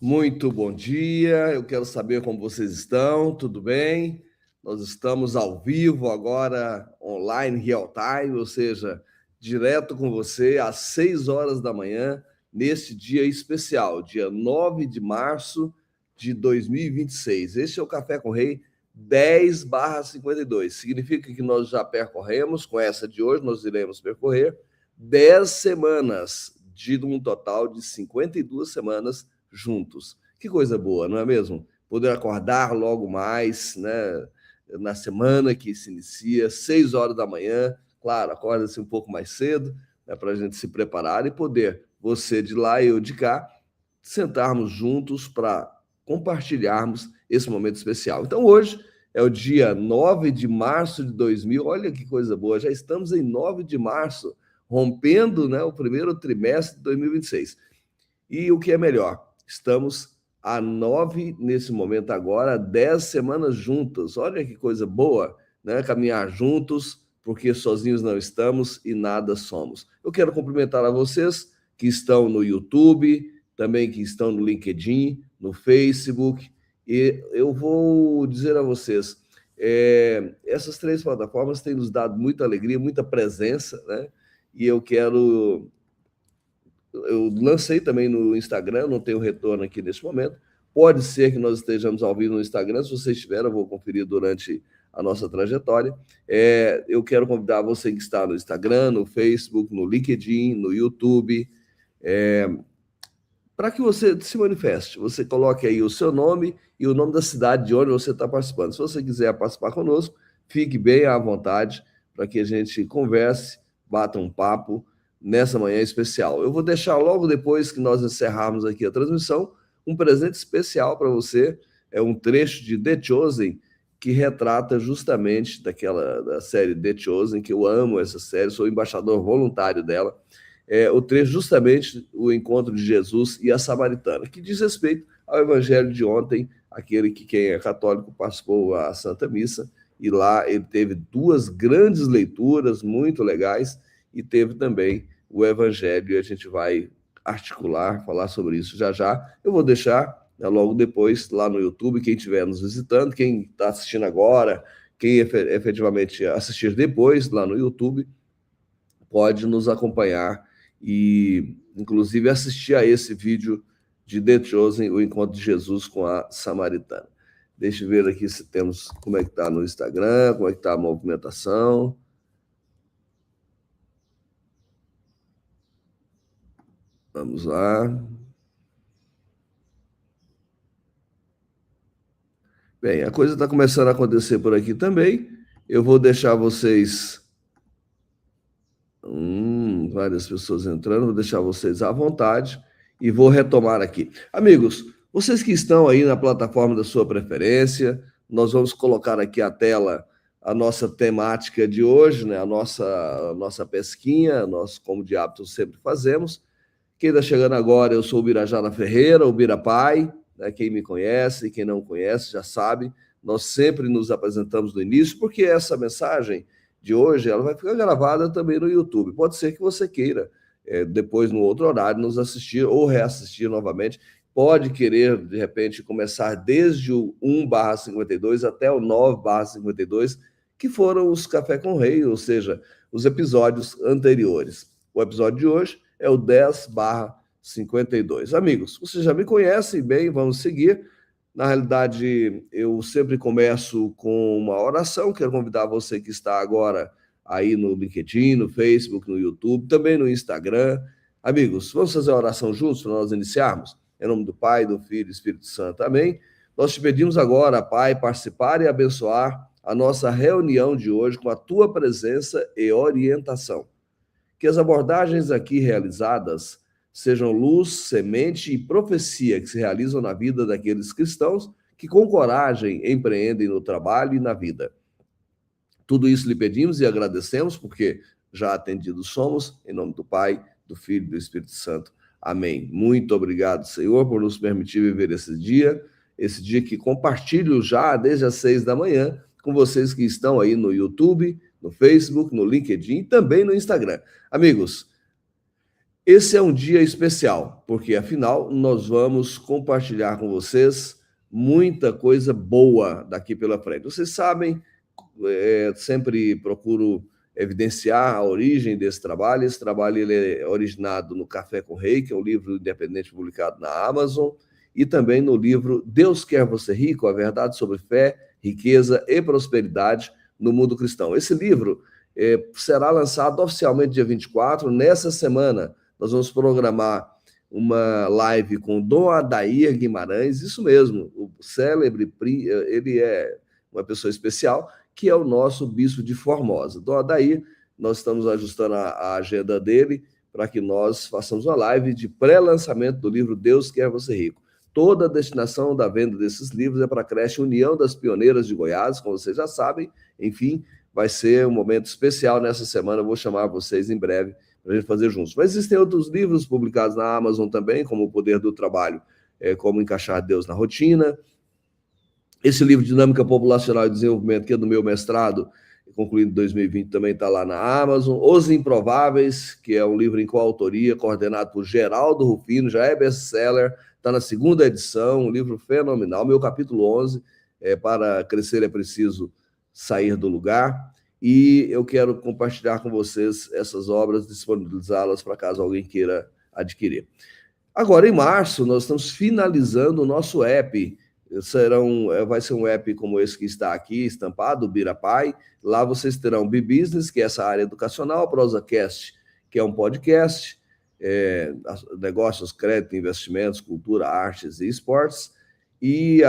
Muito bom dia, eu quero saber como vocês estão, tudo bem? Nós estamos ao vivo agora, online, real time, ou seja, direto com você às 6 horas da manhã, neste dia especial, dia 9 de março de 2026. Este é o Café com Rei 10/52. Significa que nós já percorremos, com essa de hoje, nós iremos percorrer 10 semanas, de um total de 52 semanas juntos. Que coisa boa, não é mesmo? Poder acordar logo mais, né? Na semana que se inicia, 6 horas da manhã, claro, acorda-se um pouco mais cedo, né, para a gente se preparar e poder, você de lá e eu de cá, sentarmos juntos para compartilharmos esse momento especial. Então, hoje é o dia 9 de março de 2000, olha que coisa boa, já estamos em 9 de março, rompendo, né, o primeiro trimestre de 2026. E o que é melhor, estamos a 9, nesse momento agora, 10 semanas juntas. Olha que coisa boa, né? Caminhar juntos, porque sozinhos não estamos e nada somos. Eu quero cumprimentar a vocês que estão no YouTube, também que estão no LinkedIn, no Facebook. E eu vou dizer a vocês, essas três plataformas têm nos dado muita alegria, muita presença, né? E eu lancei também no Instagram, não tenho retorno aqui nesse momento. Pode ser que nós estejamos ao vivo no Instagram. Se você estiver, eu vou conferir durante a nossa trajetória. Eu quero convidar você que está no Instagram, no Facebook, no LinkedIn, no YouTube, para que você se manifeste. Você coloque aí o seu nome e o nome da cidade de onde você está participando. Se você quiser participar conosco, fique bem à vontade para que a gente converse, bata um papo nessa manhã especial. Eu vou deixar logo depois que nós encerrarmos aqui a transmissão um presente especial para você. É um trecho de The Chosen que retrata justamente da série The Chosen, que eu amo essa série, sou embaixador voluntário dela. O trecho justamente o encontro de Jesus e a samaritana, que diz respeito ao evangelho de ontem, aquele que quem é católico participou da Santa Missa, e lá ele teve duas grandes leituras muito legais, e teve também o evangelho, e a gente vai articular, falar sobre isso já já. Eu vou deixar, né, logo depois lá no YouTube, quem estiver nos visitando, quem está assistindo agora, quem efetivamente assistir depois lá no YouTube, pode nos acompanhar e, inclusive, assistir a esse vídeo de The Chosen, o encontro de Jesus com a samaritana. Deixa eu ver aqui se temos, como é que está no Instagram, como é que está a movimentação. Vamos lá. Bem, a coisa está começando a acontecer por aqui também. Eu vou deixar vocês... várias pessoas entrando, vou deixar vocês à vontade e vou retomar aqui. Amigos, vocês que estão aí na plataforma da sua preferência, nós vamos colocar aqui a tela a nossa temática de hoje, né? A nossa pesquinha, nós, como de hábito, sempre fazemos. Quem está chegando agora, eu sou o Birajara Ferreira, o Birapai, né? Quem me conhece, quem não conhece já sabe, nós sempre nos apresentamos no início, porque essa mensagem de hoje ela vai ficar gravada também no YouTube. Pode ser que você queira, depois, no outro horário, nos assistir ou reassistir novamente. Pode querer, de repente, começar desde o 1/52 até o 9/52, que foram os Café com Rei, ou seja, os episódios anteriores. O episódio de hoje é o 10/52. Amigos, vocês já me conhecem bem, vamos seguir. Na realidade, eu sempre começo com uma oração. Quero convidar você que está agora aí no LinkedIn, no Facebook, no YouTube, também no Instagram. Amigos, vamos fazer a oração juntos para nós iniciarmos? Em nome do Pai, do Filho e do Espírito Santo. Amém? Nós te pedimos agora, Pai, participar e abençoar a nossa reunião de hoje com a tua presença e orientação. Que as abordagens aqui realizadas sejam luz, semente e profecia que se realizam na vida daqueles cristãos que com coragem empreendem no trabalho e na vida. Tudo isso lhe pedimos e agradecemos, porque já atendidos somos, em nome do Pai, do Filho e do Espírito Santo. Amém. Muito obrigado, Senhor, por nos permitir viver esse dia que compartilho já desde as 6 da manhã com vocês que estão aí no YouTube, no Facebook, no LinkedIn e também no Instagram. Amigos, Esse é um dia especial, porque afinal nós vamos compartilhar com vocês muita coisa boa daqui pela frente. Vocês sabem, sempre procuro evidenciar a origem desse trabalho. Esse trabalho ele é originado no Café com Rei, que é um livro independente publicado na Amazon, e também no livro Deus Quer Você Rico, a verdade sobre fé, riqueza e prosperidade no mundo cristão. Esse livro será lançado oficialmente dia 24, nessa semana. Nós vamos programar uma live com Dom Adair Guimarães, isso mesmo, o célebre, ele é uma pessoa especial, que é o nosso bispo de Formosa. Dom Adair, nós estamos ajustando a agenda dele para que nós façamos uma live de pré-lançamento do livro Deus Quer Você Rico. Toda a destinação da venda desses livros é para a creche União das Pioneiras de Goiás, como vocês já sabem. Enfim, vai ser um momento especial nessa semana, eu vou chamar vocês em breve para a gente fazer juntos. Mas existem outros livros publicados na Amazon também, como O Poder do Trabalho, Como Encaixar Deus na Rotina. Esse livro, Dinâmica Populacional e Desenvolvimento, que é do meu mestrado, concluído em 2020, também está lá na Amazon. Os Improváveis, que é um livro em coautoria, coordenado por Geraldo Rufino, já é best-seller, está na 2ª edição, um livro fenomenal. Meu capítulo 11, para crescer é preciso sair do lugar. E eu quero compartilhar com vocês essas obras, disponibilizá-las para caso alguém queira adquirir. Agora, em março, nós estamos finalizando o nosso app. Vai ser um app como esse que está aqui, estampado, Birapai. Lá vocês terão B-Business, que é essa área educacional, ProsaCast, que é um podcast, negócios, crédito, investimentos, cultura, artes e esportes. E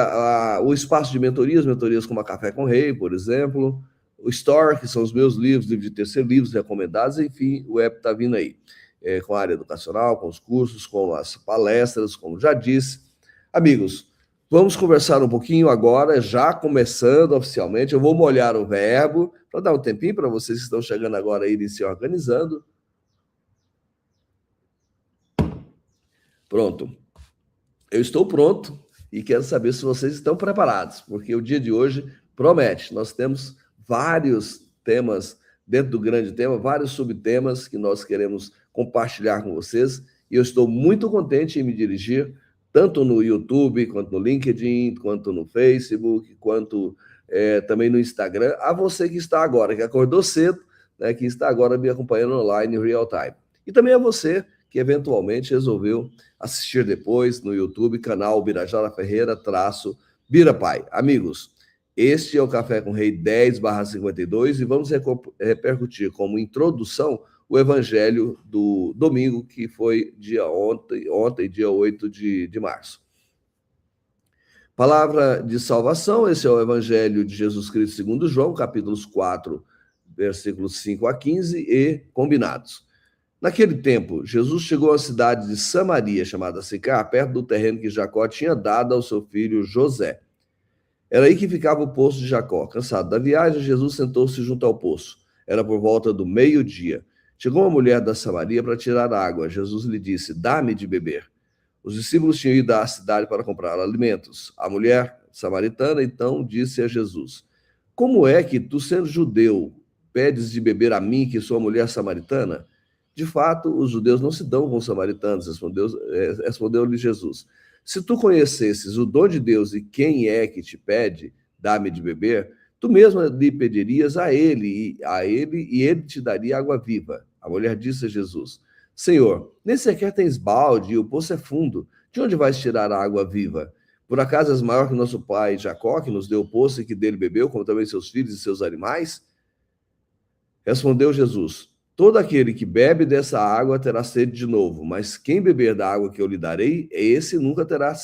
o espaço de mentorias como a Café com Rei, por exemplo. O Store, que são os meus livros de terceiro, livros recomendados. Enfim, o app está vindo aí, com a área educacional, com os cursos, com as palestras, como já disse. Amigos, vamos conversar um pouquinho agora, já começando oficialmente. Eu vou molhar o verbo, para dar um tempinho para vocês que estão chegando agora a irem se organizando. Pronto. Eu estou pronto e quero saber se vocês estão preparados, porque o dia de hoje promete. Nós temos vários temas dentro do grande tema, vários subtemas que nós queremos compartilhar com vocês, e eu estou muito contente em me dirigir tanto no YouTube, quanto no LinkedIn, quanto no Facebook, quanto também no Instagram, a você que está agora, que acordou cedo, né, que está agora me acompanhando online, real time. E também a você que eventualmente resolveu assistir depois no YouTube, canal Birajara Ferreira, Birapai. Amigos, este é o Café com Rei 10/52 e vamos repercutir como introdução o evangelho do domingo, que foi ontem, dia 8 de março. Palavra de salvação, esse é o evangelho de Jesus Cristo segundo João, capítulos 4, versículos 5 a 15 e combinados. Naquele tempo, Jesus chegou à cidade de Samaria, chamada Sicar, perto do terreno que Jacó tinha dado ao seu filho José. Era aí que ficava o poço de Jacó. Cansado da viagem, Jesus sentou-se junto ao poço. Era por volta do meio-dia. Chegou uma mulher da Samaria para tirar água. Jesus lhe disse: "Dá-me de beber." Os discípulos tinham ido à cidade para comprar alimentos. A mulher samaritana então disse a Jesus: "Como é que tu, sendo judeu, pedes de beber a mim, que sou mulher samaritana?" De fato, os judeus não se dão com os samaritanos, respondeu-lhe Jesus. Se tu conhecesses o dom de Deus e quem é que te pede, dá-me de beber, tu mesmo lhe pedirias a ele e ele te daria água viva. A mulher disse a Jesus: Senhor, nem sequer tens balde e o poço é fundo. De onde vais tirar a água viva? Por acaso és maior que nosso pai Jacó, que nos deu o poço e que dele bebeu, como também seus filhos e seus animais? Respondeu Jesus: Todo aquele que bebe dessa água terá sede de novo, mas quem beber da água que eu lhe darei, esse nunca terá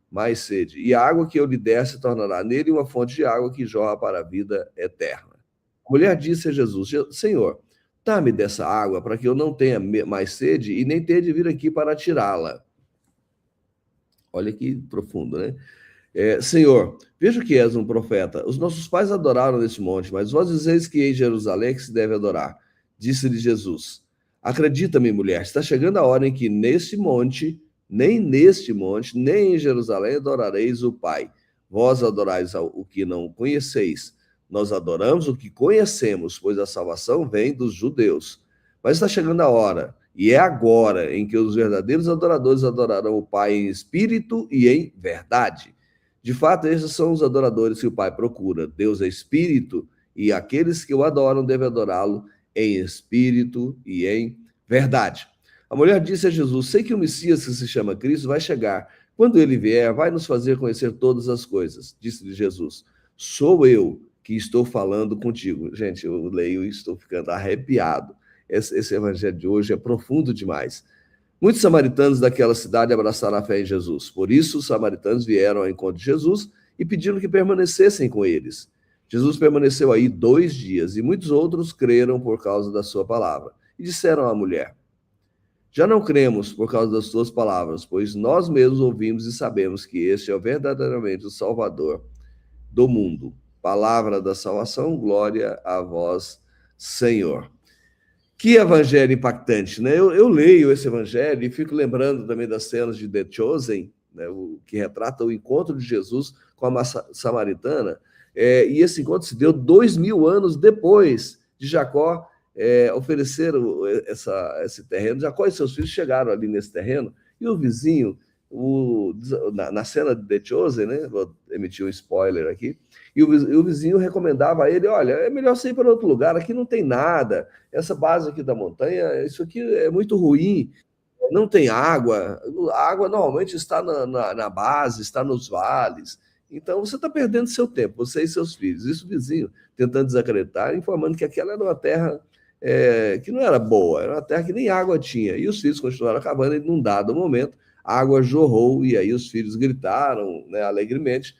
mais sede. E a água que eu lhe der se tornará nele uma fonte de água que jorra para a vida eterna. A mulher disse a Jesus: Senhor, dá-me dessa água para que eu não tenha mais sede e nem tenha de vir aqui para tirá-la. Olha que profundo, né? Senhor, vejo que és um profeta. Os nossos pais adoraram nesse monte, mas vós dizeis que em Jerusalém que se deve adorar. Disse-lhe Jesus: Acredita-me, mulher, está chegando a hora em que nem neste monte, nem em Jerusalém adorareis o Pai. Vós adorais o que não conheceis. Nós adoramos o que conhecemos, pois a salvação vem dos judeus. Mas está chegando a hora, E é agora em que os verdadeiros adoradores adorarão o Pai em espírito e em verdade. De fato, esses são os adoradores que o Pai procura. Deus é espírito e aqueles que o adoram devem adorá-lo em espírito e em verdade. A mulher disse a Jesus: sei que o Messias, que se chama Cristo, vai chegar. Quando ele vier, vai nos fazer conhecer todas as coisas. Disse-lhe Jesus: sou eu que estou falando contigo. Gente, eu leio e estou ficando arrepiado. Esse evangelho de hoje é profundo demais. Muitos samaritanos daquela cidade abraçaram a fé em Jesus. Por isso, os samaritanos vieram ao encontro de Jesus e pediram que permanecessem com eles. Jesus permaneceu aí 2 dias e muitos outros creram por causa da sua palavra. E disseram à mulher: já não cremos por causa das tuas palavras, pois nós mesmos ouvimos e sabemos que este é verdadeiramente o Salvador do mundo. Palavra da salvação, glória a vós, Senhor. Que evangelho impactante, né? Eu leio esse evangelho e fico lembrando também das cenas de The Chosen, né, que retrata o encontro de Jesus com a samaritana, e esse encontro se deu 2000 anos depois de Jacó oferecer esse terreno. Jacó e seus filhos chegaram ali nesse terreno, e o vizinho, na cena de The Chosen, né, vou emitir um spoiler aqui, e o vizinho recomendava a ele: olha, é melhor você ir para outro lugar, aqui não tem nada, essa base aqui da montanha, isso aqui é muito ruim, não tem água, a água normalmente está na base, está nos vales, então você está perdendo seu tempo, você e seus filhos. Isso o vizinho tentando desacreditar, informando que aquela era uma terra que não era boa, era uma terra que nem água tinha, e os filhos continuaram cavando, e num dado momento a água jorrou, e aí os filhos gritaram, né, alegremente,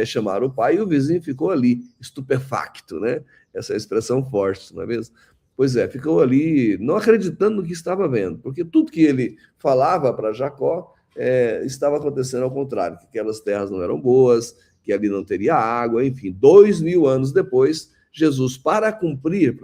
chamaram o pai, e o vizinho ficou ali, estupefacto, né? Essa é a expressão forte, não é mesmo? Pois é, ficou ali não acreditando no que estava vendo, porque tudo que ele falava para Jacó estava acontecendo ao contrário, que aquelas terras não eram boas, que ali não teria água, enfim. 2000 anos depois, Jesus, para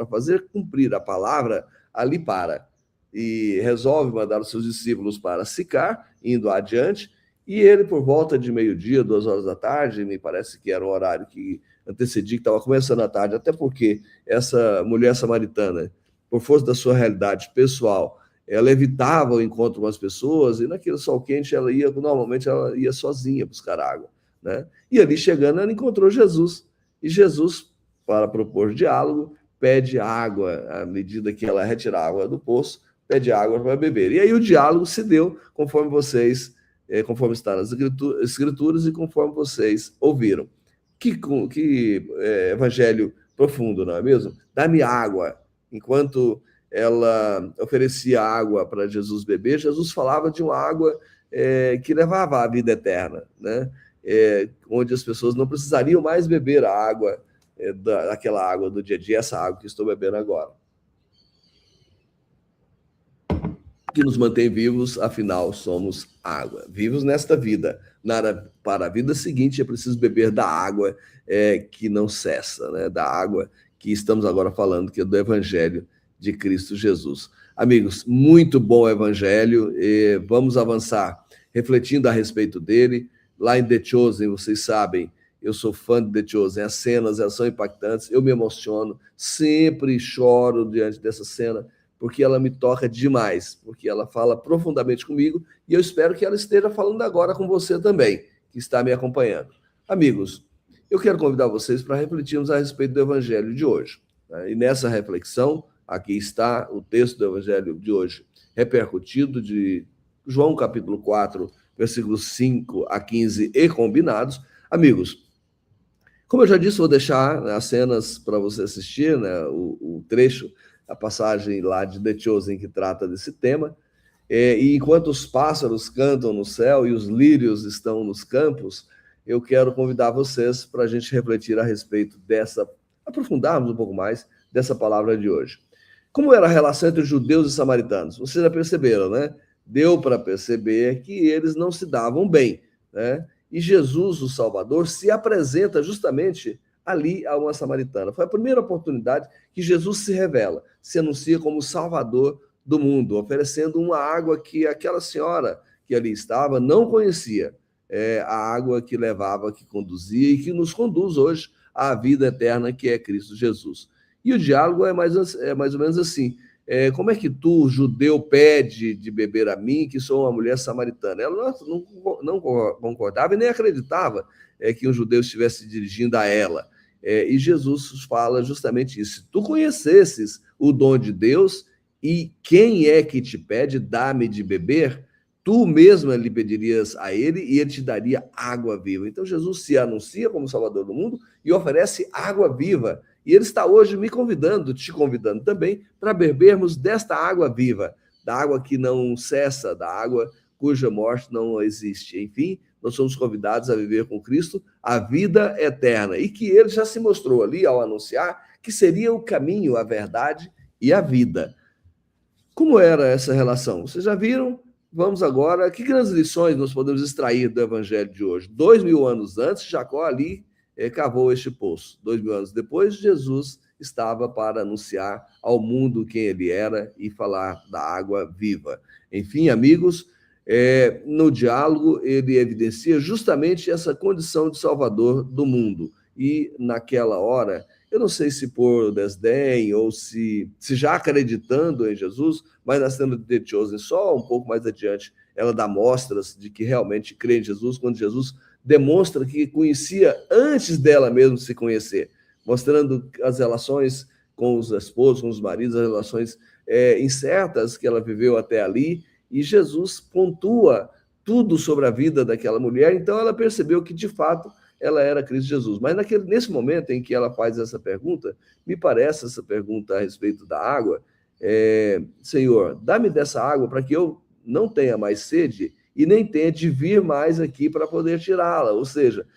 fazer cumprir a palavra, ali para, e resolve mandar os seus discípulos para Sicar, indo adiante, e ele, por volta de meio-dia, 2 horas da tarde, me parece que era um horário que antecedia, que estava começando a tarde, até porque essa mulher samaritana, por força da sua realidade pessoal, ela evitava o encontro com as pessoas, e naquele sol quente normalmente ela ia sozinha buscar água, né? E ali chegando, ela encontrou Jesus, e Jesus, para propor diálogo, pede água, à medida que ela retira a água do poço, pede água para beber. E aí o diálogo se deu conforme está nas escrituras e conforme vocês ouviram. Que evangelho profundo, não é mesmo? Dá-me água. Enquanto ela oferecia água para Jesus beber, Jesus falava de uma água que levava à vida eterna, né? Onde as pessoas não precisariam mais beber a água, daquela água do dia a dia, essa água que estou bebendo agora. Que nos mantém vivos, afinal, somos água. Vivos nesta vida. Para a vida seguinte, é preciso beber da água que não cessa, né? Da água que estamos agora falando, que é do Evangelho de Cristo Jesus. Amigos, muito bom Evangelho, e vamos avançar refletindo a respeito dele. Lá em The Chosen, vocês sabem, eu sou fã de The Chosen, as cenas elas são impactantes, eu me emociono, sempre choro diante dessa cena, porque ela me toca demais, porque ela fala profundamente comigo, e eu espero que ela esteja falando agora com você também, que está me acompanhando. Amigos, eu quero convidar vocês para refletirmos a respeito do Evangelho de hoje, né? E nessa reflexão, aqui está o texto do Evangelho de hoje, repercutido de João capítulo 4, versículos 5 a 15 e combinados. Amigos, como eu já disse, vou deixar as cenas para você assistir, né, o trecho, a passagem lá de The Chosen que trata desse tema. E enquanto os pássaros cantam no céu e os lírios estão nos campos, eu quero convidar vocês para a gente refletir a respeito aprofundarmos um pouco mais dessa palavra de hoje. Como era a relação entre judeus e samaritanos? Vocês já perceberam, né? Deu para perceber que eles não se davam bem, né? E Jesus, o Salvador, se apresenta justamente ali a uma samaritana. Foi a primeira oportunidade que Jesus se revela, se anuncia como o Salvador do mundo, oferecendo uma água que aquela senhora que ali estava não conhecia, a água que levava, que conduzia e que nos conduz hoje à vida eterna, que é Cristo Jesus. E o diálogo é mais ou menos assim. como é que tu, judeu, pede de beber a mim, que sou uma mulher samaritana? Ela não concordava e nem acreditava que um judeu estivesse dirigindo a ela. E Jesus fala justamente isso. Se tu conhecesses o dom de Deus e quem é que te pede, dá-me de beber, tu mesma lhe pedirias a ele e ele te daria água viva. Então Jesus se anuncia como Salvador do mundo e oferece água viva. E ele está hoje me convidando, te convidando também, para bebermos desta água viva, da água que não cessa, da água cuja morte não existe. Enfim, nós somos convidados a viver com Cristo a vida eterna. E que ele já se mostrou ali ao anunciar que seria o caminho, a verdade e a vida. Como era essa relação? Vocês já viram? Vamos agora, que grandes lições nós podemos extrair do evangelho de hoje? 2000 anos antes, Jacó ali cavou este poço. 2000 anos depois, Jesus estava para anunciar ao mundo quem ele era e falar da água viva. Enfim, amigos, no diálogo ele evidencia justamente essa condição de salvador do mundo. E naquela hora, eu não sei se por desdém ou se já acreditando em Jesus, mas na cena de The Chosen, só um pouco mais adiante, ela dá mostras de que realmente crê em Jesus, quando Jesus demonstra que conhecia antes dela mesmo se conhecer, mostrando as relações com os esposos, com os maridos, as relações incertas que ela viveu até ali, e Jesus pontua tudo sobre a vida daquela mulher, então ela percebeu que, de fato, ela era Cristo Jesus. Mas nesse momento em que ela faz essa pergunta, me parece essa pergunta a respeito da água, Senhor, dá-me dessa água para que eu não tenha mais sede e nem tenha de vir mais aqui para poder tirá-la. Ou seja,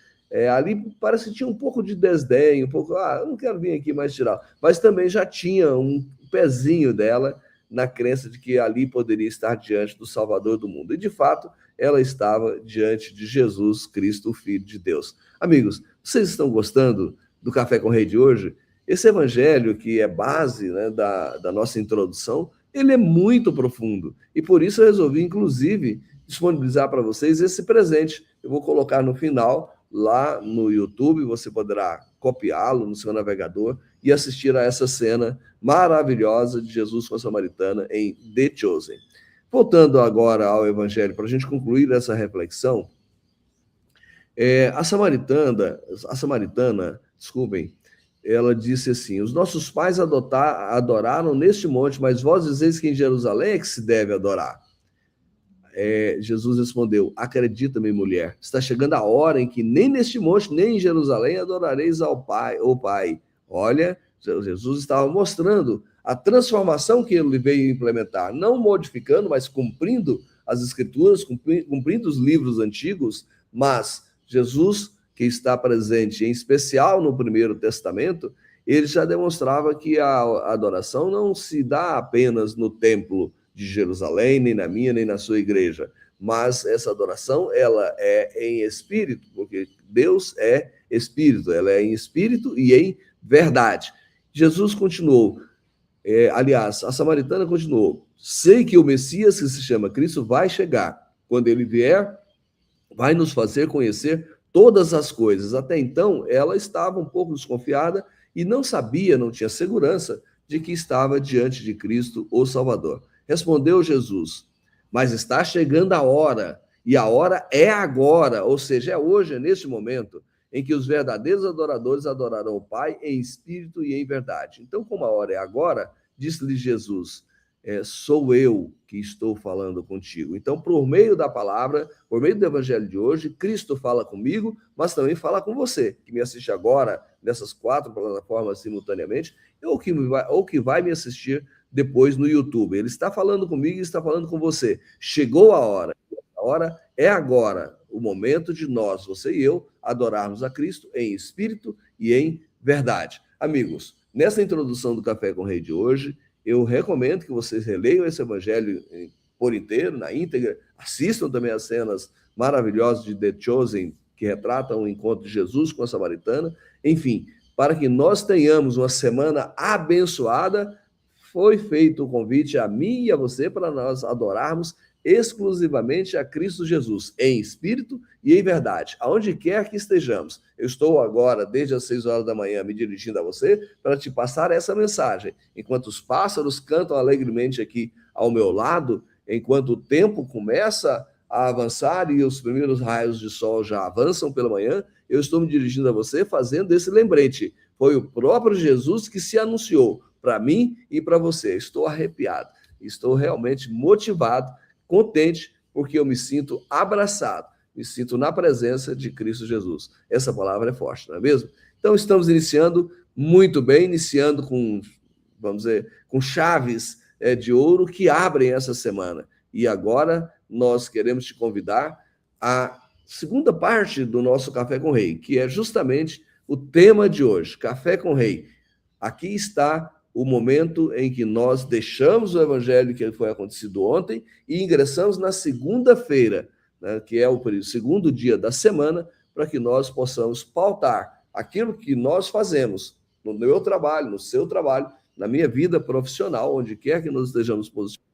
ali parece que tinha um pouco de desdém, um pouco, eu não quero vir aqui mais tirá-la. Mas também já tinha um pezinho dela na crença de que ali poderia estar diante do Salvador do mundo. E, de fato, ela estava diante de Jesus Cristo, o Filho de Deus. Amigos, vocês estão gostando do Café com Rei de hoje? Esse evangelho, que é base, né, da nossa introdução, ele é muito profundo. E por isso eu resolvi, inclusive, disponibilizar para vocês esse presente. Eu vou colocar no final, lá no YouTube, você poderá copiá-lo no seu navegador e assistir a essa cena maravilhosa de Jesus com a Samaritana em The Chosen. Voltando agora ao Evangelho, para a gente concluir essa reflexão, a samaritana, desculpem, ela disse assim: os nossos pais adoraram neste monte, mas vós dizeis que em Jerusalém é que se deve adorar. Jesus respondeu: acredita-me, mulher, está chegando a hora em que nem neste monte, nem em Jerusalém adorareis ao Pai. Olha, Jesus estava mostrando a transformação que ele veio implementar, não modificando, mas cumprindo as Escrituras, cumprindo os livros antigos, mas Jesus, que está presente em especial no Primeiro Testamento, ele já demonstrava que a adoração não se dá apenas no templo de Jerusalém, nem na minha, nem na sua igreja, mas essa adoração, ela é em espírito, porque Deus é espírito, ela é em espírito e em verdade. Jesus continuou, aliás, a samaritana continuou: sei que o Messias, que se chama Cristo, vai chegar. Quando ele vier, vai nos fazer conhecer todas as coisas. Até então, ela estava um pouco desconfiada e não sabia, não tinha segurança de que estava diante de Cristo, o Salvador. Respondeu Jesus: mas está chegando a hora, e a hora é agora, ou seja, é hoje, é neste momento, em que os verdadeiros adoradores adorarão o Pai em espírito e em verdade. Então, como a hora é agora, disse-lhe Jesus: sou eu que estou falando contigo. Então, por meio da palavra, por meio do evangelho de hoje, Cristo fala comigo, mas também fala com você, que me assiste agora nessas 4 plataformas simultaneamente, ou que vai me assistir depois no YouTube. Ele está falando comigo e está falando com você. Chegou a hora. A hora é agora, o momento de nós, você e eu, adorarmos a Cristo em espírito e em verdade. Amigos, nessa introdução do Café com o Rei de hoje, eu recomendo que vocês releiam esse evangelho por inteiro, na íntegra, assistam também as cenas maravilhosas de The Chosen, que retratam o encontro de Jesus com a samaritana, enfim, para que nós tenhamos uma semana abençoada, foi feito o convite a mim e a você para nós adorarmos exclusivamente a Cristo Jesus, em espírito e em verdade, aonde quer que estejamos. Eu estou agora, desde as 6 horas da manhã, me dirigindo a você para te passar essa mensagem. Enquanto os pássaros cantam alegremente aqui ao meu lado, enquanto o tempo começa a avançar e os primeiros raios de sol já avançam pela manhã, eu estou me dirigindo a você fazendo esse lembrete. Foi o próprio Jesus que se anunciou para mim e para você. Estou arrepiado, estou realmente motivado, contente, porque eu me sinto abraçado, me sinto na presença de Cristo Jesus. Essa palavra é forte, não é mesmo? Então, estamos iniciando muito bem, iniciando com, vamos dizer, com chaves de ouro que abrem essa semana. E agora nós queremos te convidar à segunda parte do nosso Café com Rei, que é justamente o tema de hoje, Café com Rei. Aqui está o momento em que nós deixamos o evangelho que foi acontecido ontem e ingressamos na segunda-feira, né, que é o segundo dia da semana, para que nós possamos pautar aquilo que nós fazemos no meu trabalho, no seu trabalho, na minha vida profissional, onde quer que nós estejamos posicionados,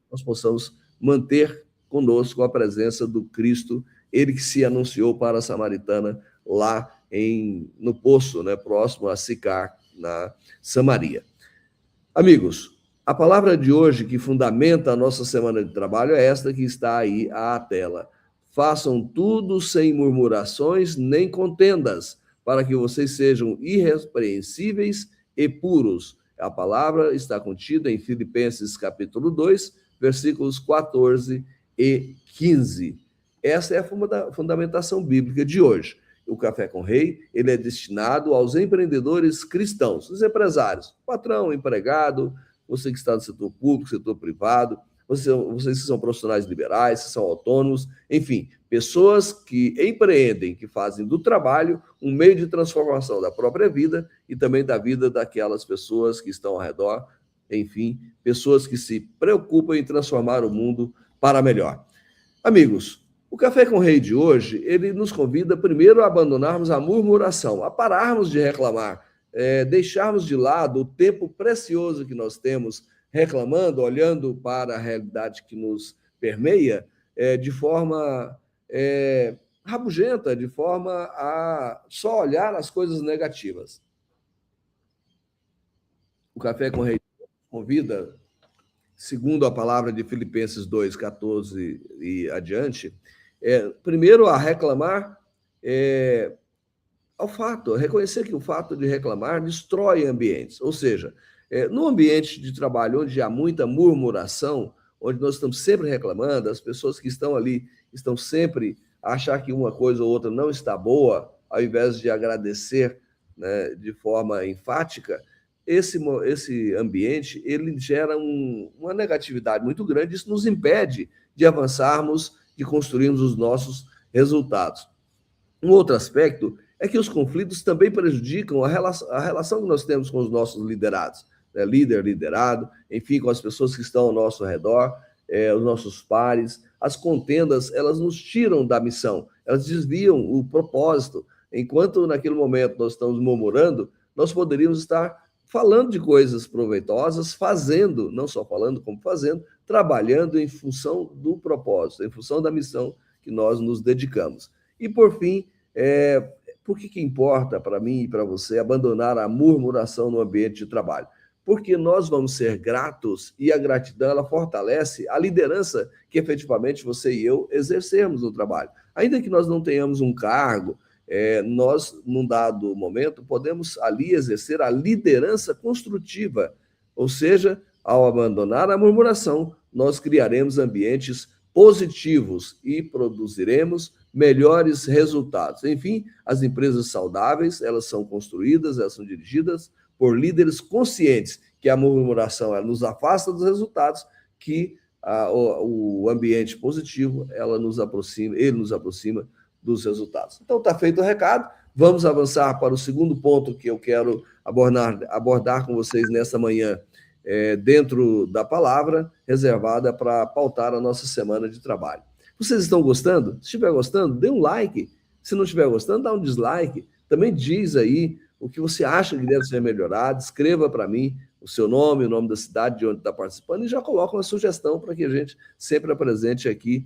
nós possamos manter conosco a presença do Cristo, ele que se anunciou para a samaritana lá no poço, né, próximo a Sicar, na Samaria. Amigos, a palavra de hoje que fundamenta a nossa semana de trabalho é esta que está aí à tela. Façam tudo sem murmurações nem contendas, para que vocês sejam irrepreensíveis e puros. A palavra está contida em Filipenses capítulo 2, versículos 14 e 15. Essa é a fundamentação bíblica de hoje. O Café com Rei, ele é destinado aos empreendedores cristãos, os empresários, patrão, empregado, você que está no setor público, setor privado, vocês que são profissionais liberais, que são autônomos, enfim, pessoas que empreendem, que fazem do trabalho um meio de transformação da própria vida e também da vida daquelas pessoas que estão ao redor, enfim, pessoas que se preocupam em transformar o mundo para melhor. Amigos, o Café com o Rei de hoje, ele nos convida primeiro a abandonarmos a murmuração, a pararmos de reclamar, deixarmos de lado o tempo precioso que nós temos reclamando, olhando para a realidade que nos permeia de forma rabugenta, de forma a só olhar as coisas negativas. O Café com o Rei convida, segundo a palavra de Filipenses 2, 14 e adiante, primeiro a reclamar ao fato, reconhecer que o fato de reclamar destrói ambientes, ou seja, no ambiente de trabalho onde há muita murmuração, onde nós estamos sempre reclamando, as pessoas que estão ali estão sempre a achar que uma coisa ou outra não está boa, ao invés de agradecer, né, de forma enfática, esse ambiente ele gera uma negatividade muito grande, isso nos impede de avançarmos, de construirmos os nossos resultados. Um outro aspecto é que os conflitos também prejudicam a relação que nós temos com os nossos liderados, né? Líder, liderado, enfim, com as pessoas que estão ao nosso redor, os nossos pares. As contendas, elas nos tiram da missão, elas desviam o propósito. Enquanto naquele momento nós estamos murmurando, nós poderíamos estar falando de coisas proveitosas, fazendo, não só falando, como fazendo, trabalhando em função do propósito, em função da missão que nós nos dedicamos. E, por fim, por que importa para mim e para você abandonar a murmuração no ambiente de trabalho? Porque nós vamos ser gratos e a gratidão ela fortalece a liderança que efetivamente você e eu exercemos no trabalho. Ainda que nós não tenhamos um cargo, nós, num dado momento, podemos ali exercer a liderança construtiva, ou seja, ao abandonar a murmuração, nós criaremos ambientes positivos e produziremos melhores resultados. Enfim, as empresas saudáveis, elas são construídas, elas são dirigidas por líderes conscientes que a murmuração ela nos afasta dos resultados, que o ambiente positivo ele nos aproxima dos resultados. Então, está feito o recado. Vamos avançar para o segundo ponto que eu quero abordar com vocês nessa manhã, dentro da palavra, reservada para pautar a nossa semana de trabalho. Vocês estão gostando? Se estiver gostando, dê um like. Se não estiver gostando, dá um dislike. Também diz aí o que você acha que deve ser melhorado. Escreva para mim o seu nome, o nome da cidade de onde está participando e já coloca uma sugestão para que a gente sempre apresente aqui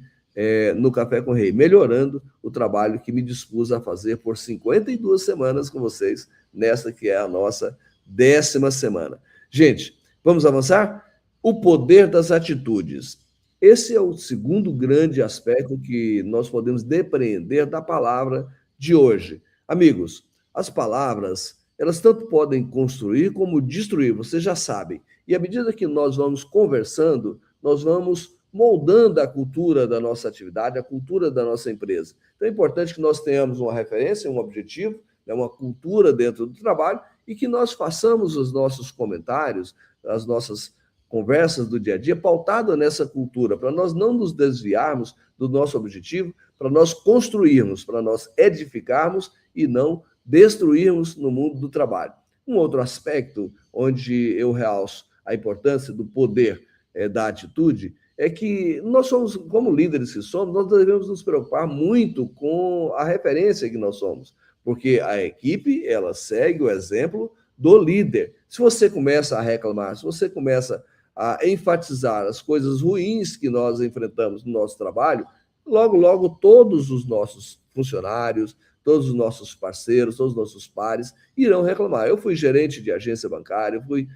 no Café com o Rei, melhorando o trabalho que me dispus a fazer por 52 semanas com vocês, nessa que é a nossa 10ª semana. Gente, vamos avançar? O poder das atitudes. Esse é o segundo grande aspecto que nós podemos depreender da palavra de hoje. Amigos, as palavras, elas tanto podem construir como destruir, vocês já sabem. E à medida que nós vamos conversando, nós vamos moldando a cultura da nossa atividade, a cultura da nossa empresa. Então é importante que nós tenhamos uma referência, um objetivo, uma cultura dentro do trabalho e que nós façamos os nossos comentários, as nossas conversas do dia a dia pautada nessa cultura, para nós não nos desviarmos do nosso objetivo, para nós construirmos, para nós edificarmos e não destruirmos no mundo do trabalho. Um outro aspecto onde eu realço a importância do poder da atitude é que nós somos, como líderes que somos, nós devemos nos preocupar muito com a referência que nós somos, porque a equipe, ela segue o exemplo do líder. Se você começa a reclamar, se você começa a enfatizar as coisas ruins que nós enfrentamos no nosso trabalho, logo, logo, todos os nossos funcionários, todos os nossos parceiros, todos os nossos pares irão reclamar. Eu fui gerente de agência bancária, eu fui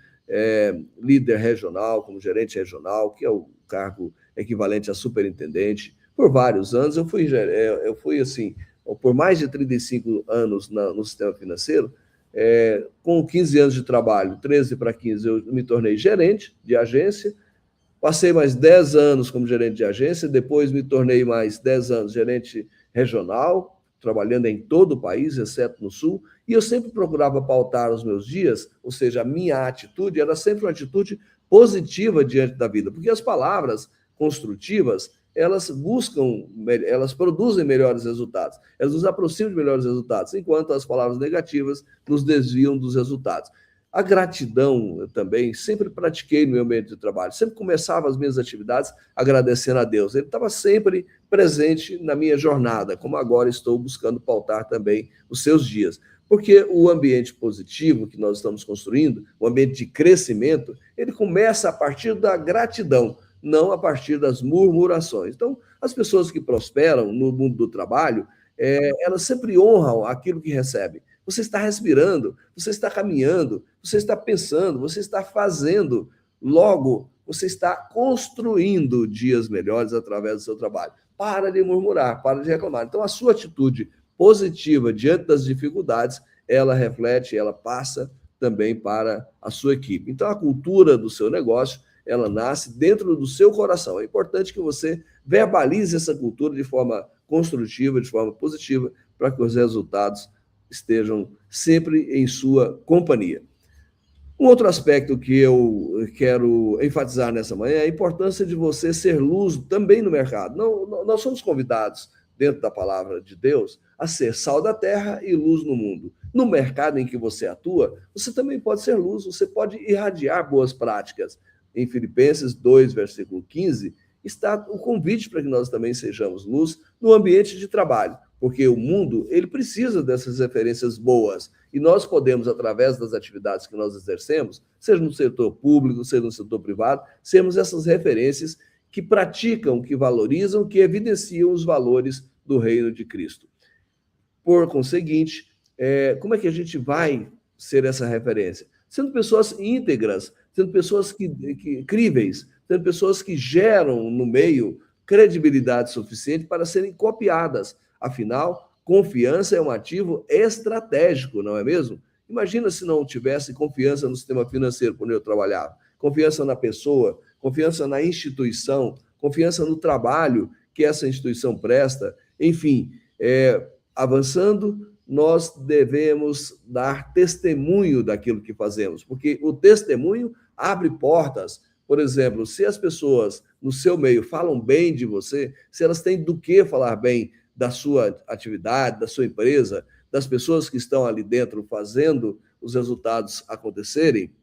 líder regional, como gerente regional, que é o cargo equivalente a superintendente. Por vários anos, eu fui assim, por mais de 35 anos no sistema financeiro, com 15 anos de trabalho, 13 para 15, eu me tornei gerente de agência, passei mais 10 anos como gerente de agência, depois me tornei mais 10 anos gerente regional, trabalhando em todo o país, exceto no Sul, e eu sempre procurava pautar os meus dias, ou seja, a minha atitude era sempre uma atitude positiva diante da vida, porque as palavras construtivas, elas produzem melhores resultados, elas nos aproximam de melhores resultados, enquanto as palavras negativas nos desviam dos resultados. A gratidão eu também sempre pratiquei no meu ambiente de trabalho, sempre começava as minhas atividades agradecendo a Deus. Ele estava sempre presente na minha jornada, como agora estou buscando pautar também os seus dias. Porque o ambiente positivo que nós estamos construindo, o ambiente de crescimento, ele começa a partir da gratidão, não a partir das murmurações. Então, as pessoas que prosperam no mundo do trabalho, elas sempre honram aquilo que recebem. Você está respirando, você está caminhando, você está pensando, você está fazendo. Logo, você está construindo dias melhores através do seu trabalho. Para de murmurar, para de reclamar. Então, a sua atitude positiva diante das dificuldades, ela reflete, ela passa também para a sua equipe. Então, a cultura do seu negócio, ela nasce dentro do seu coração. É importante que você verbalize essa cultura de forma construtiva, de forma positiva, para que os resultados estejam sempre em sua companhia. Um outro aspecto que eu quero enfatizar nessa manhã é a importância de você ser luz também no mercado. Nós somos convidados, dentro da palavra de Deus, a ser sal da terra e luz no mundo. No mercado em que você atua, você também pode ser luz, você pode irradiar boas práticas. Em Filipenses 2, versículo 15, está o convite para que nós também sejamos luz no ambiente de trabalho, porque o mundo, ele precisa dessas referências boas, e nós podemos, através das atividades que nós exercemos, seja no setor público, seja no setor privado, sermos essas referências que praticam, que valorizam, que evidenciam os valores do reino de Cristo. Por conseguinte, como é que a gente vai ser essa referência? Sendo pessoas íntegras, sendo pessoas críveis, sendo pessoas que geram no meio credibilidade suficiente para serem copiadas. Afinal, confiança é um ativo estratégico, não é mesmo? Imagina se não tivesse confiança no sistema financeiro quando eu trabalhava, confiança na pessoa, confiança na instituição, confiança no trabalho que essa instituição presta. Enfim, avançando, nós devemos dar testemunho daquilo que fazemos, porque o testemunho abre portas. Por exemplo, se as pessoas no seu meio falam bem de você, se elas têm do que falar bem da sua atividade, da sua empresa, das pessoas que estão ali dentro fazendo os resultados acontecerem,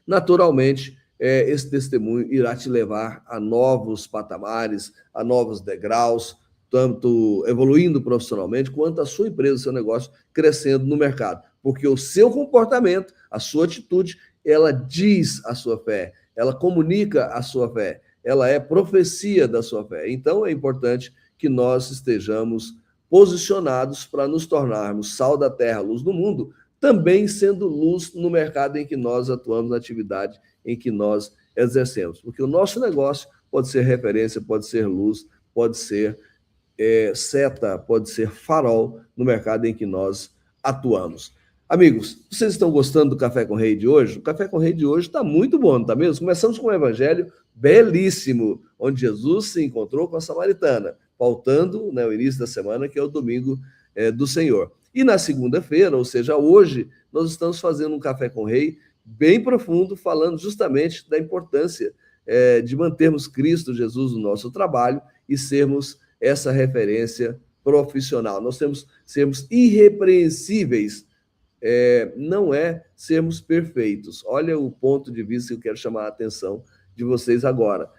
naturalmente, esse testemunho irá te levar a novos patamares, a novos degraus, tanto evoluindo profissionalmente, quanto a sua empresa, o seu negócio crescendo no mercado. Porque o seu comportamento, a sua atitude, ela diz a sua fé, ela comunica a sua fé, ela é profecia da sua fé. Então, é importante que nós estejamos posicionados para nos tornarmos sal da terra, luz do mundo, também sendo luz no mercado em que nós atuamos, na atividade em que nós exercemos. Porque o nosso negócio pode ser referência, pode ser luz, pode ser seta, pode ser farol no mercado em que nós atuamos. Amigos, vocês estão gostando do Café com Rei de hoje? O Café com Rei de hoje está muito bom, não está mesmo? Começamos com um evangelho belíssimo, onde Jesus se encontrou com a samaritana, faltando, né, o início da semana, que é o domingo do Senhor. E na segunda-feira, ou seja, hoje, nós estamos fazendo um Café com Rei bem profundo, falando justamente da importância de mantermos Cristo Jesus no nosso trabalho e sermos essa referência profissional. Nós temos sermos irrepreensíveis, não é sermos perfeitos. Olha o ponto de vista que eu quero chamar a atenção de vocês agora.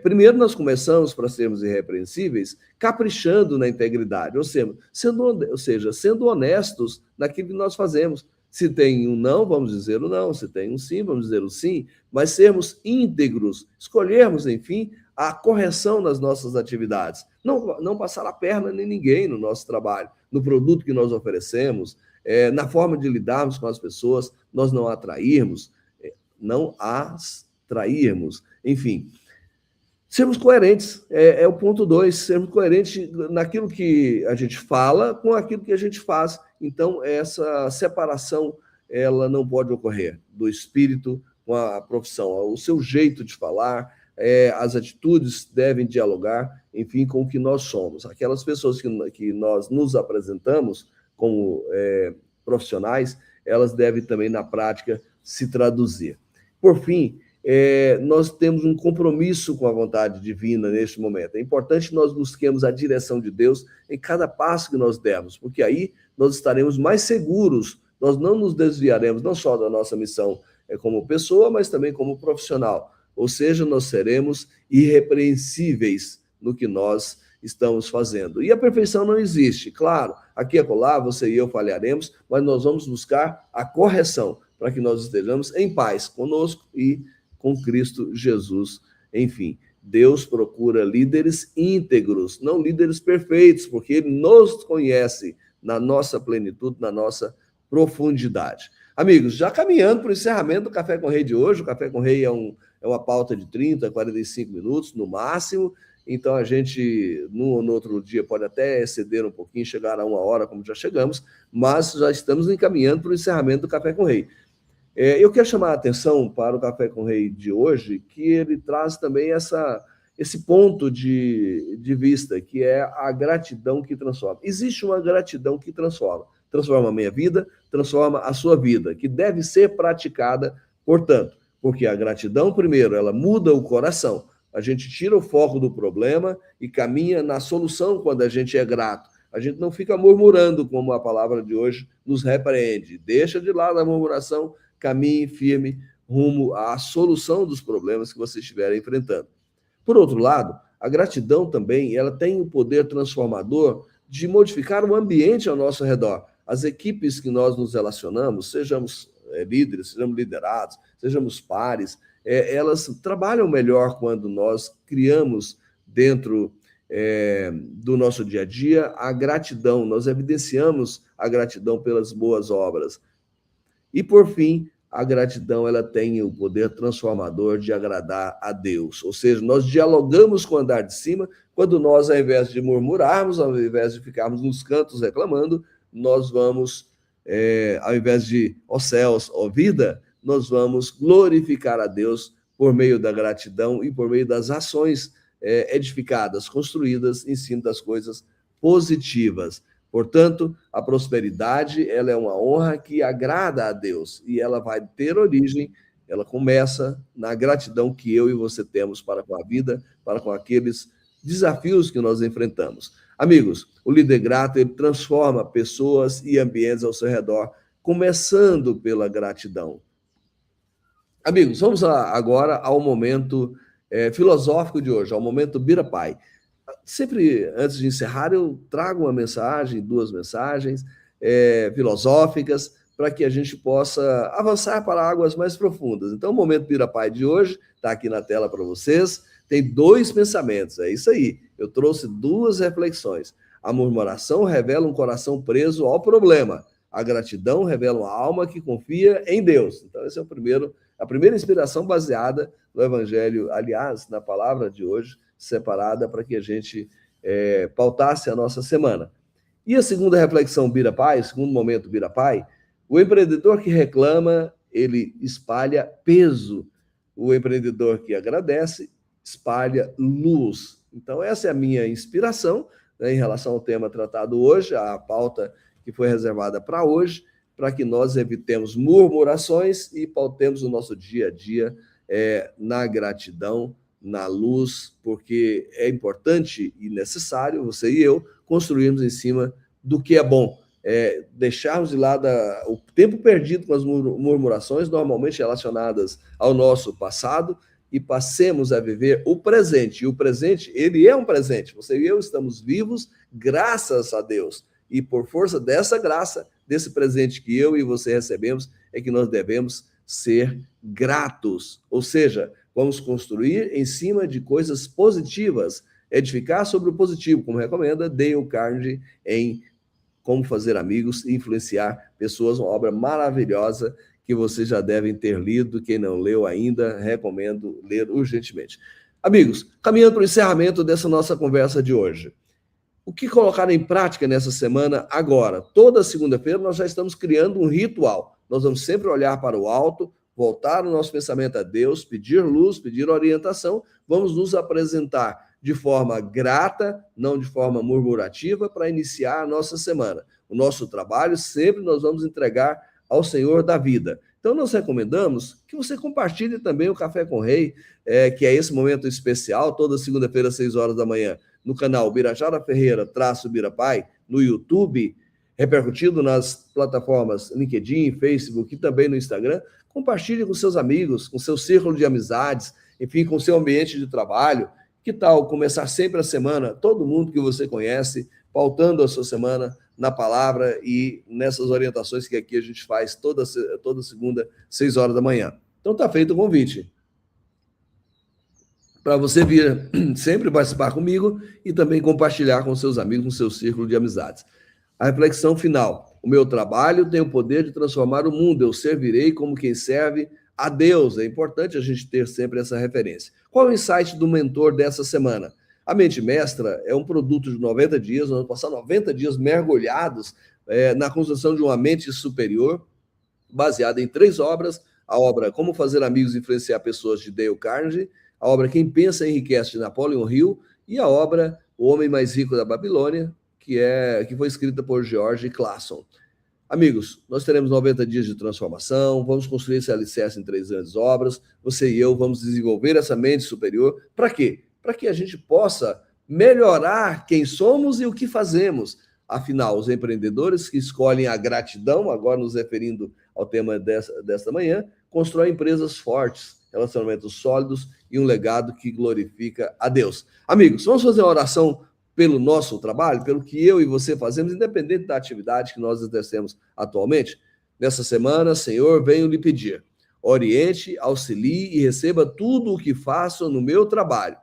Primeiro, nós começamos para sermos irrepreensíveis caprichando na integridade, ou seja, sendo honestos naquilo que nós fazemos. Se tem um não, vamos dizer o não. Se tem um sim, vamos dizer o sim. Mas sermos íntegros, escolhermos, enfim, a correção nas nossas atividades. Não passar a perna em ninguém no nosso trabalho, no produto que nós oferecemos, na forma de lidarmos com as pessoas, nós não atrairmos, não as trairmos, enfim. Sermos coerentes, é o ponto 2, sermos coerentes naquilo que a gente fala com aquilo que a gente faz. Então, essa separação, ela não pode ocorrer do espírito com a profissão. O seu jeito de falar, as atitudes devem dialogar, enfim, com o que nós somos. Aquelas pessoas que nós nos apresentamos como profissionais, elas devem também, na prática, se traduzir. Por fim, nós temos um compromisso com a vontade divina neste momento. É importante que nós busquemos a direção de Deus em cada passo que nós dermos, porque aí nós estaremos mais seguros, nós não nos desviaremos, não só da nossa missão como pessoa, mas também como profissional. Ou seja, nós seremos irrepreensíveis no que nós estamos fazendo. E a perfeição não existe. Claro, aqui e acolá, você e eu falharemos, mas nós vamos buscar a correção para que nós estejamos em paz conosco e com Cristo Jesus. Enfim, Deus procura líderes íntegros, não líderes perfeitos, porque Ele nos conhece na nossa plenitude, na nossa profundidade. Amigos, já caminhando para o encerramento do Café com Rei de hoje, o Café com Rei é uma pauta de 30, 45 minutos no máximo, então a gente no outro dia pode até exceder um pouquinho, chegar a 1 hora, como já chegamos, mas já estamos encaminhando para o encerramento do Café com Rei. Eu quero chamar a atenção para o Café com Rei de hoje, que ele traz também esse ponto de vista, que é a gratidão que transforma. Existe uma gratidão que transforma a minha vida, transforma a sua vida, que deve ser praticada, portanto, porque a gratidão, primeiro, ela muda o coração. A gente tira o foco do problema e caminha na solução quando a gente é grato. A gente não fica murmurando, como a palavra de hoje nos repreende. Deixa de lado a murmuração, caminhe firme rumo à solução dos problemas que você estiver enfrentando. Por outro lado, a gratidão também, ela tem o poder transformador de modificar o ambiente ao nosso redor. As equipes que nós nos relacionamos, sejamos líderes, sejamos liderados, sejamos pares, elas trabalham melhor quando nós criamos dentro do nosso dia a dia a gratidão, nós evidenciamos a gratidão pelas boas obras. E, por fim, a gratidão ela tem o poder transformador de agradar a Deus. Ou seja, nós dialogamos com o andar de cima, quando nós, ao invés de murmurarmos, ao invés de ficarmos nos cantos reclamando, nós vamos, ao invés de, ó céus, ó vida, nós vamos glorificar a Deus por meio da gratidão e por meio das ações edificadas, construídas em cima das coisas positivas. Portanto, a prosperidade ela é uma honra que agrada a Deus e ela vai ter origem, ela começa na gratidão que eu e você temos para com a vida, para com aqueles desafios que nós enfrentamos. Amigos, o líder grato ele transforma pessoas e ambientes ao seu redor, começando pela gratidão. Amigos, vamos agora ao momento filosófico de hoje, ao momento Birapai. Sempre, antes de encerrar, eu trago uma mensagem, 2 mensagens filosóficas, para que a gente possa avançar para águas mais profundas. Então, o Momento Bira Pai de hoje está aqui na tela para vocês. Tem 2 pensamentos, é isso aí. Eu trouxe 2 reflexões. A murmuração revela um coração preso ao problema. A gratidão revela uma alma que confia em Deus. Então, esse é a primeira inspiração baseada no Evangelho, aliás, na palavra de hoje, separada para que a gente pautasse a nossa semana. E a segunda reflexão Bira Pai, o segundo momento Bira Pai, o empreendedor que reclama, ele espalha peso. O empreendedor que agradece, espalha luz. Então, essa é a minha inspiração, né, em relação ao tema tratado hoje, a pauta que foi reservada para hoje, para que nós evitemos murmurações e pautemos o nosso dia a dia na gratidão, na luz, porque é importante e necessário, você e eu, construirmos em cima do que é bom. Deixarmos de lado o tempo perdido com as murmurações, normalmente relacionadas ao nosso passado, e passemos a viver o presente. E o presente, ele é um presente. Você e eu estamos vivos graças a Deus. E por força dessa graça, desse presente que eu e você recebemos, é que nós devemos ser gratos. Ou seja, vamos construir em cima de coisas positivas, edificar sobre o positivo, como recomenda Dale Carnegie em Como Fazer Amigos e Influenciar Pessoas, uma obra maravilhosa que vocês já devem ter lido. Quem não leu ainda, recomendo ler urgentemente. Amigos, caminhando para o encerramento dessa nossa conversa de hoje. O que colocar em prática nessa semana agora? Toda segunda-feira nós já estamos criando um ritual. Nós vamos sempre olhar para o alto, voltar o nosso pensamento a Deus, pedir luz, pedir orientação. Vamos nos apresentar de forma grata, não de forma murmurativa, para iniciar a nossa semana. O nosso trabalho sempre nós vamos entregar ao Senhor da vida. Então, nós recomendamos que você compartilhe também o Café com Rei, que é esse momento especial, toda segunda-feira, às 6 horas da manhã, no canal Birajara Ferreira Bira Pai, no YouTube, repercutido nas plataformas LinkedIn, Facebook e também no Instagram. Compartilhe com seus amigos, com seu círculo de amizades, enfim, com seu ambiente de trabalho. Que tal começar sempre a semana, todo mundo que você conhece, pautando a sua semana na palavra e nessas orientações que aqui a gente faz toda segunda, 6 horas da manhã. Então está feito o convite para você vir sempre participar comigo e também compartilhar com seus amigos, com seu círculo de amizades. A reflexão final. O meu trabalho tem o poder de transformar o mundo. Eu servirei como quem serve a Deus. É importante a gente ter sempre essa referência. Qual é o insight do mentor dessa semana? A Mente Mestra é um produto de 90 dias. Nós vamos passar 90 dias mergulhados na construção de uma mente superior, baseada em 3 obras. A obra Como Fazer Amigos e Influenciar Pessoas, de Dale Carnegie. A obra Quem Pensa Enriquece, de Napoleon Hill. E a obra O Homem Mais Rico da Babilônia, que foi escrita por George Clason. Amigos, nós teremos 90 dias de transformação, vamos construir esse alicerce em 3 grandes obras, você e eu vamos desenvolver essa mente superior. Para quê? Para que a gente possa melhorar quem somos e o que fazemos. Afinal, os empreendedores que escolhem a gratidão, agora nos referindo ao tema desta manhã, constroem empresas fortes, relacionamentos sólidos e um legado que glorifica a Deus. Amigos, vamos fazer uma oração pelo nosso trabalho, pelo que eu e você fazemos, independente da atividade que nós exercemos atualmente. Nessa semana, Senhor, venho lhe pedir, oriente, auxilie e receba tudo o que faço no meu trabalho.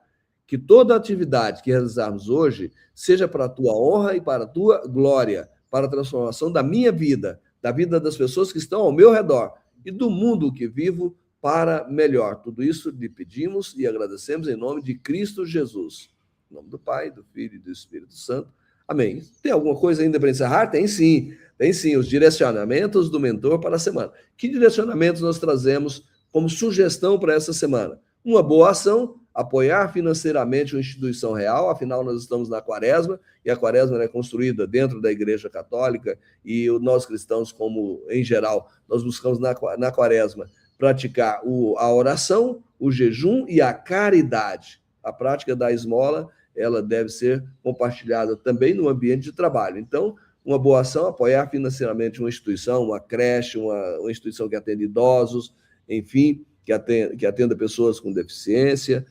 Que toda atividade que realizarmos hoje seja para a tua honra e para a tua glória, para a transformação da minha vida, da vida das pessoas que estão ao meu redor e do mundo que vivo para melhor. Tudo isso lhe pedimos e agradecemos em nome de Cristo Jesus. Em nome do Pai, do Filho e do Espírito Santo. Amém. Tem alguma coisa ainda para encerrar? Tem sim. Tem sim. Os direcionamentos do mentor para a semana. Que direcionamentos nós trazemos como sugestão para essa semana? Uma boa ação, apoiar financeiramente uma instituição real, afinal nós estamos na Quaresma, e a Quaresma é construída dentro da Igreja Católica, e nós cristãos, como em geral, nós buscamos na Quaresma praticar a oração, o jejum e a caridade. A prática da esmola, ela deve ser compartilhada também no ambiente de trabalho. Então, uma boa ação, apoiar financeiramente uma instituição, uma creche, uma instituição que atende idosos, enfim, que atenda pessoas com deficiência.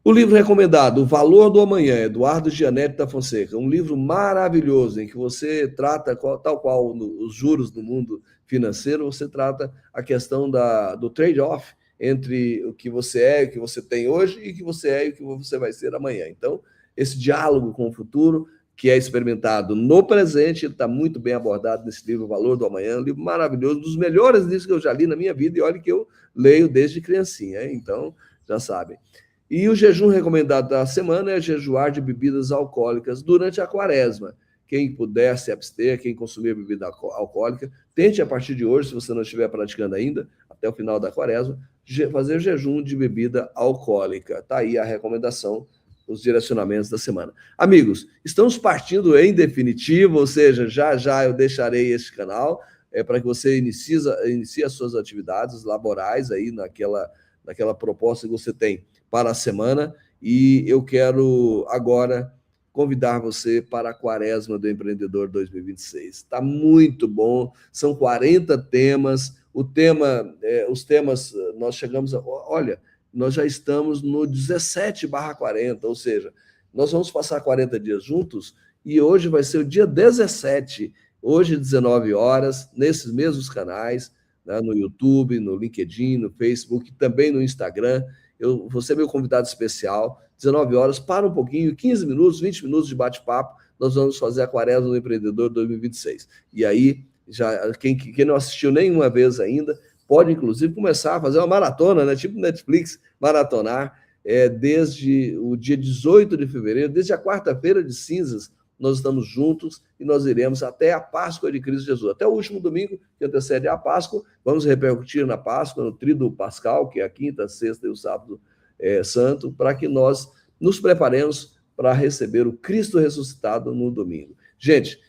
O livro recomendado, O Valor do Amanhã, Eduardo Gianetti da Fonseca. Um livro maravilhoso em que você trata, tal qual os juros do mundo financeiro, você trata a questão do trade-off entre o que você é, o que você tem hoje, e o que você é e o que você vai ser amanhã. Então, esse diálogo com o futuro, que é experimentado no presente, está muito bem abordado nesse livro, O Valor do Amanhã, um livro maravilhoso, um dos melhores livros que eu já li na minha vida, e olha que eu leio desde criancinha, hein? Então, já sabem. E o jejum recomendado da semana é jejuar de bebidas alcoólicas durante a quaresma. Quem puder se abster, quem consumir bebida alcoólica, tente a partir de hoje, se você não estiver praticando ainda, até o final da quaresma, fazer jejum de bebida alcoólica. Está aí a recomendação, os direcionamentos da semana. Amigos, estamos partindo em definitivo, ou seja, já eu deixarei este canal para que você inicie as suas atividades laborais aí naquela proposta que você tem para a semana, e eu quero agora convidar você para a Quaresma do Empreendedor 2026. Está muito bom, são 40 temas, os temas, nós chegamos olha, nós já estamos no 17/40, ou seja, nós vamos passar 40 dias juntos, e hoje vai ser o dia 17, hoje 19 horas, nesses mesmos canais, né, no YouTube, no LinkedIn, no Facebook, também no Instagram. Eu vou ser meu convidado especial, 19 horas, para um pouquinho, 15 minutos, 20 minutos de bate-papo, nós vamos fazer a Quaresma do Empreendedor 2026. E aí, quem não assistiu nenhuma vez ainda, pode, inclusive, começar a fazer uma maratona, né? Tipo Netflix, maratonar, desde o dia 18 de fevereiro, desde a quarta-feira de cinzas, nós estamos juntos e nós iremos até a Páscoa de Cristo Jesus. Até o último domingo, que antecede a Páscoa, vamos repercutir na Páscoa, no Tríduo Pascal, que é a quinta, a sexta e o sábado santo, para que nós nos preparemos para receber o Cristo ressuscitado no domingo. Gente,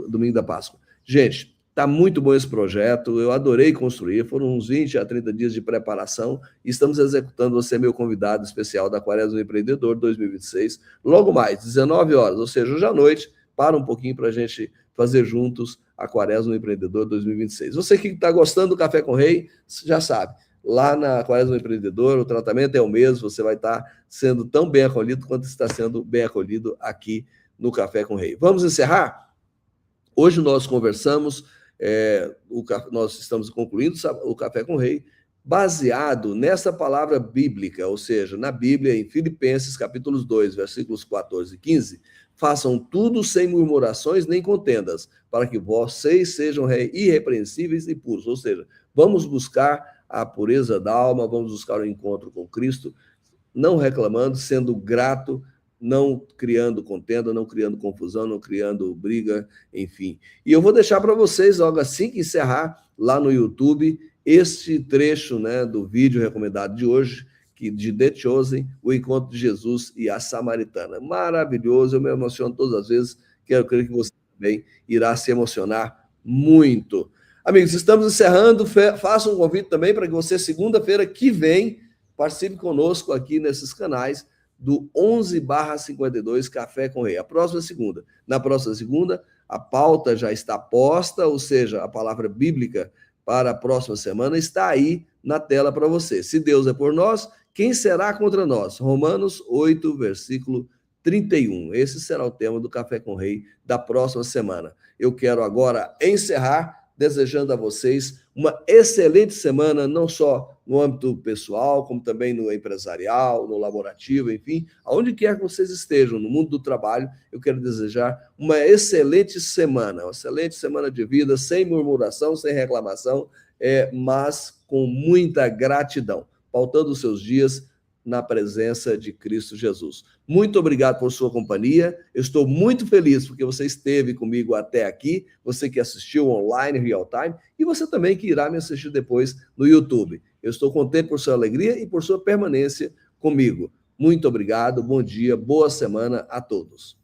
domingo da Páscoa. Gente, está muito bom esse projeto, eu adorei construir, foram uns 20 a 30 dias de preparação, e estamos executando. Você é meu convidado especial da Quaresma do Empreendedor 2026, logo mais, 19 horas, ou seja, hoje à noite, para um pouquinho para a gente fazer juntos a Quaresma do Empreendedor 2026. Você que está gostando do Café com Rei, já sabe, lá na Quaresma do Empreendedor, o tratamento é o mesmo, você vai estar sendo tão bem acolhido quanto está sendo bem acolhido aqui no Café com Rei. Vamos encerrar? Hoje nós conversamos, nós estamos concluindo o Café com Rei, baseado nessa palavra bíblica, ou seja, na Bíblia, em Filipenses, capítulos 2, versículos 14 e 15, façam tudo sem murmurações nem contendas, para que vocês sejam irrepreensíveis e puros. Ou seja, vamos buscar a pureza da alma, vamos buscar o encontro com Cristo, não reclamando, sendo grato, não criando contenda, não criando confusão, não criando briga, enfim. E eu vou deixar para vocês, logo assim que encerrar, lá no YouTube, este trecho, né, do vídeo recomendado de hoje, de The Chosen, o encontro de Jesus e a Samaritana. Maravilhoso, eu me emociono todas as vezes, quero crer que você também irá se emocionar muito. Amigos, estamos encerrando, faço um convite também para que você, segunda-feira que vem, participe conosco aqui nesses canais do 11/52 Café com Rei. Na próxima segunda, a pauta já está posta, ou seja, a palavra bíblica para a próxima semana está aí na tela para você. Se Deus é por nós, quem será contra nós? Romanos 8, versículo 31. Esse será o tema do Café com Rei da próxima semana. Eu quero agora encerrar desejando a vocês uma excelente semana, não só no âmbito pessoal, como também no empresarial, no laborativo, enfim, aonde quer que vocês estejam, no mundo do trabalho, eu quero desejar uma excelente semana de vida, sem murmuração, sem reclamação, mas com muita gratidão, pautando os seus dias na presença de Cristo Jesus. Muito obrigado por sua companhia. Eu estou muito feliz porque você esteve comigo até aqui, você que assistiu online, real time, e você também que irá me assistir depois no YouTube. Eu estou contente por sua alegria e por sua permanência comigo. Muito obrigado, bom dia, boa semana a todos.